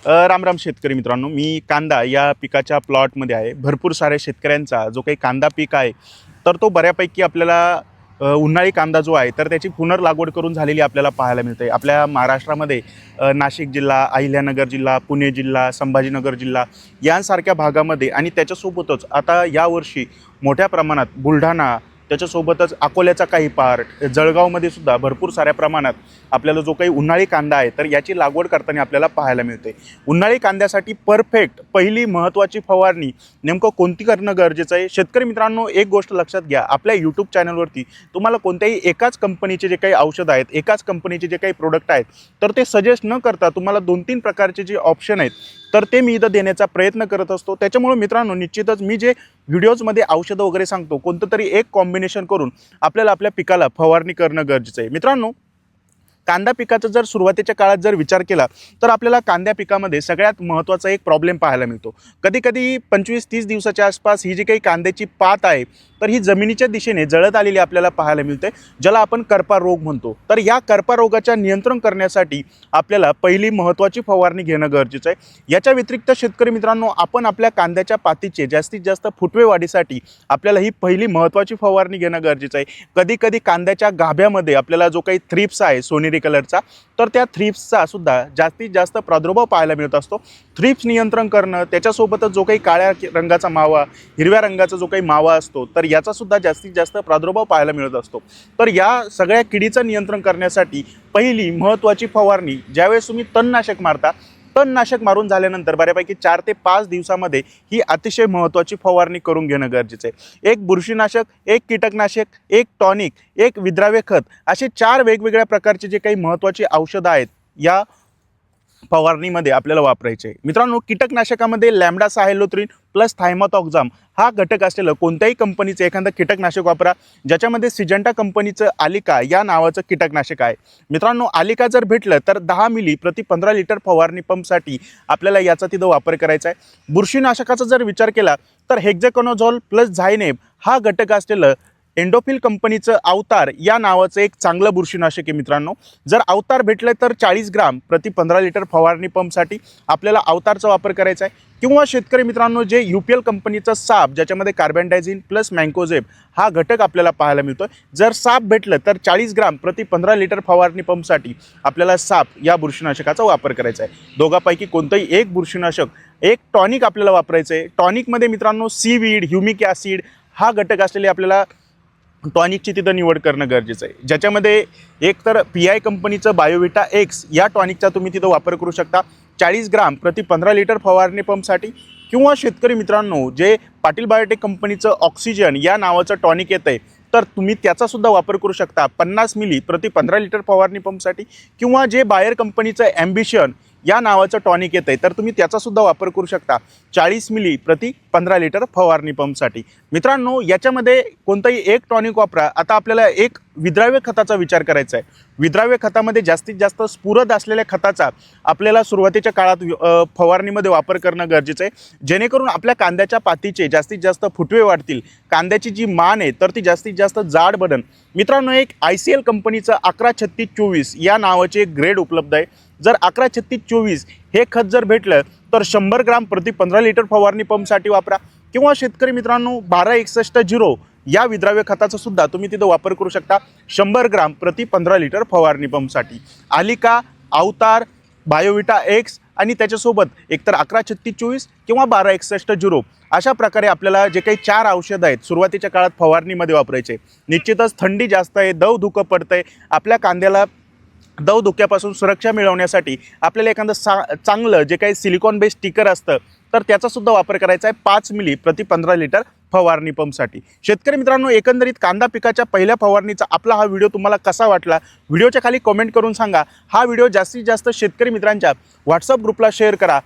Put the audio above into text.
राम राम शेतकरी मित्रांनो, मी कांदा या पिकाच्या प्लॉटमध्ये आहे. भरपूर साऱ्या शेतकऱ्यांचा जो काही कांदा पीक आहे तर तो बऱ्यापैकी आपल्याला उन्हाळी कांदा जो आहे तर त्याची पुनर्लागवड करून झालेली आपल्याला पाहायला मिळते. आपल्या महाराष्ट्रामध्ये नाशिक जिल्हा, अहिल्यानगर जिल्हा, पुणे जिल्हा, संभाजीनगर जिल्हा यांसारख्या भागामध्ये आणि त्याच्यासोबतच आता यावर्षी मोठ्या प्रमाणात बुलढाणा, त्याच्यासोबतच अकोल्याचा काही पार्ट, जळगावमध्ये सुद्धा भरपूर साऱ्या प्रमाणात आपल्याला जो काही उन्हाळी कांदा आहे तर याची लागवड करताना आपल्याला पाहायला मिळते. उन्हाळी कांद्यासाठी परफेक्ट पहिली महत्त्वाची फवारणी नेमकं कोणती करणं गरजेचं आहे? शेतकरी मित्रांनो, एक गोष्ट लक्षात घ्या, आपल्या यूट्यूब चॅनलवरती तुम्हाला कोणत्याही एकाच कंपनीचे जे काही औषध आहेत, एकाच कंपनीचे जे काही प्रोडक्ट आहेत तर ते सजेस्ट न करता तुम्हाला 2-3 प्रकारचे जे ऑप्शन आहेत तर ते मी इथं देण्याचा प्रयत्न करत असतो. त्याच्यामुळे मित्रांनो, निश्चितच मी जे व्हिडिओजमध्ये औषधं वगैरे सांगतो कोणतं तरी एक कॉम्बिनेशन करून आपल्याला आपल्या पिकाला फवारणी करणं गरजेचं आहे. मित्रांनो, कांदा पिकाचा जर सुरुवातीच्या काळात जर विचार केला तर आपल्याला कांद्या पिकामध्ये सगळ्यात महत्त्वाचा एक प्रॉब्लेम पाहायला मिळतो. कधी 25-30 दिवसाच्या आसपास ही जी काही कांद्याची पात आहे तर ही जमिनीच्या दिशेने जळत आलेली आपल्याला पाहायला मिळते, ज्याला आपण करपा रोग म्हणतो. तर या करपा रोगाच्या नियंत्रण करण्यासाठी आपल्याला पहिली महत्त्वाची फवारणी घेणं गरजेचं आहे. याच्या व्यतिरिक्त शेतकरी मित्रांनो, आपण आपल्या कांद्याच्या पातीचे जास्तीत जास्त फुटवे वाढीसाठी आपल्याला ही पहिली महत्त्वाची फवारणी घेणं गरजेचं आहे. कधी कांद्याच्या गाभ्यामध्ये आपल्याला जो काही थ्रिप्स आहे सोनेरी कलरचा तर त्या थ्रिप्सचा सुद्धा जास्तीत जास्त प्रादुर्भाव पाहायला मिळत असतो. थ्रिप्स नियंत्रण करणं, त्याच्यासोबतच जो काही काळ्या रंगाचा मावा, हिरव्या रंगाचा जो काही मावा असतो तर याचा सुद्धा जास्तीत जास्त प्रादुर्भाव पाहायला मिळत असतो. तर या सगळ्या किडीचं नियंत्रण करण्यासाठी पहिली महत्त्वाची फवारणी ज्यावेळेस तुम्ही तणनाशक मारता, तणनाशक मारून झाल्यानंतर बऱ्यापैकी 4 ते 5 दिवसामध्ये ही अतिशय महत्त्वाची फवारणी करून घेणं गरजेचं आहे. एक बुरशीनाशक, एक कीटकनाशक, एक टॉनिक, एक विद्राव्य खत, असे 4 वेगवेगळ्या प्रकारचे जे काही महत्त्वाची औषधं आहेत या फवारणीमध्ये आपल्याला वापरायचे. मित्रांनो, कीटकनाशकामध्ये लॅम्बडा सायलोथ्रिन प्लस थायमोथॉक्झाम हा घटक असलेलं कोणत्याही कंपनीचं एखादं कीटकनाशक वापरा, ज्याच्यामध्ये सिजंटा कंपनीचं आलिका या नावाचं कीटकनाशक आहे. मित्रांनो, आलिका जर भेटलं तर 10 मिली प्रति 15 लिटर फवारणी पंपसाठी आपल्याला याचा तिथं वापर करायचा आहे. बुरशीनाशकाचा जर विचार केला तर हेक्झाकोनाझोल प्लस झायनेब हा घटक असलेलं एंडोफिल कंपनीचं अवतार या नावाचं एक चांगलं बुरशीनाशक आहे. मित्रांनो, जर अवतार भेटलं तर 40 ग्राम प्रति 15 लिटर फवारणी पंपसाठी आपल्याला अवतारचा वापर करायचा आहे. किंवा शेतकरी मित्रांनो, जे UPL कंपनीचं साप, ज्याच्यामध्ये कार्बेंडायझिन प्लस मँकोझेब हा घटक आपल्याला पाहायला मिळतो, जर साप भेटलं तर 40 ग्राम प्रति 15 लिटर फवारणी पंपसाठी आपल्याला साप या बुरशीनाशकाचा वापर करायचा आहे. दोघांपैकी कोणतंही एक बुरशीनाशक, एक टॉनिक आपल्याला वापरायचं आहे. टॉनिकमध्ये मित्रांनो सीवीड, ह्युमिक ॲसिड हा घटक असलेले आपल्याला टॉनिकची तिथं निवड करणं गरजेचं आहे, ज्याच्यामध्ये एक तर PI कंपनीचं बायोविटा एक्स या टॉनिकचा तुम्ही तिथं वापर करू शकता 40 ग्राम प्रति 15 लिटर फवारणी पंपसाठी. किंवा शेतकरी मित्रांनो, जे पाटील बायोटेक कंपनीचं ऑक्सिजन या नावाचं टॉनिक येतं आहे तर तुम्ही त्याचासुद्धा वापर करू शकता 50 मिली प्रति 15 लिटर फवारणी पंपसाठी. किंवा जे बायर कंपनीचं ॲम्बिशन या नावाचं टॉनिक येतं आहे तर तुम्ही त्याचासुद्धा वापर करू शकता 40 मिली प्रति 15 लिटर फवारणी पंपसाठी. मित्रांनो, याच्यामध्ये कोणताही एक टॉनिक वापरा. आता आपल्याला एक विद्राव्य खताचा विचार करायचा आहे. विद्राव्य खतामध्ये जास्तीत जास्त स्फुरद असलेल्या खताचा आपल्याला सुरुवातीच्या काळात फवारणीमध्ये वापर करणं गरजेचं आहे, जेणेकरून आपल्या कांद्याच्या पातीचे जास्तीत जास्त फुटवे वाढतील, कांद्याची जी मान आहे तर ती जास्तीत जास्त जाड बनेल. मित्रांनो, एक ICL कंपनीचं 113624 या नावाचे एक ग्रेड उपलब्ध आहे. जर 113624 हे खत जर भेटलं तर 100 ग्राम प्रति 15 लिटर फवारणी पंपसाठी वापरा. किंवा शेतकरी मित्रांनो, 1261 या विद्राव्य खताचा सुद्धा तुम्ही तिथं वापर करू शकता 100 ग्राम प्रति 15 लिटर फवारणी पंपसाठी. आलिका, अवतार, बायोविटा एक्स आणि त्याच्यासोबत एकतर 113624 किंवा 1261 अशा प्रकारे आपल्याला जे काही 4 औषधं आहेत सुरुवातीच्या काळात फवारणीमध्ये वापरायचे. निश्चितच थंडी जास्त आहे, दव धुकं पडतंय, आपल्या कांद्याला दव धुक्यापासून सुरक्षा मिळवण्यासाठी आपल्याला एखादं चांगलं जे काही सिलिकॉन बेस्ड स्टिकर असतं तर त्याचासुद्धा वापर करायचा आहे 5 मिली प्रति 15 लिटर फवारणी पंपसाठी. शेतकरी मित्रांनो, एकंदरीत कांदा पिकाच्या पहिल्या फवारणीचा आपला हा व्हिडिओ तुम्हाला कसा वाटला व्हिडिओच्या खाली कमेंट करून सांगा. हा व्हिडिओ जास्तीत जास्त शेतकरी मित्रांच्या व्हॉट्सअप ग्रुपला शेअर करा.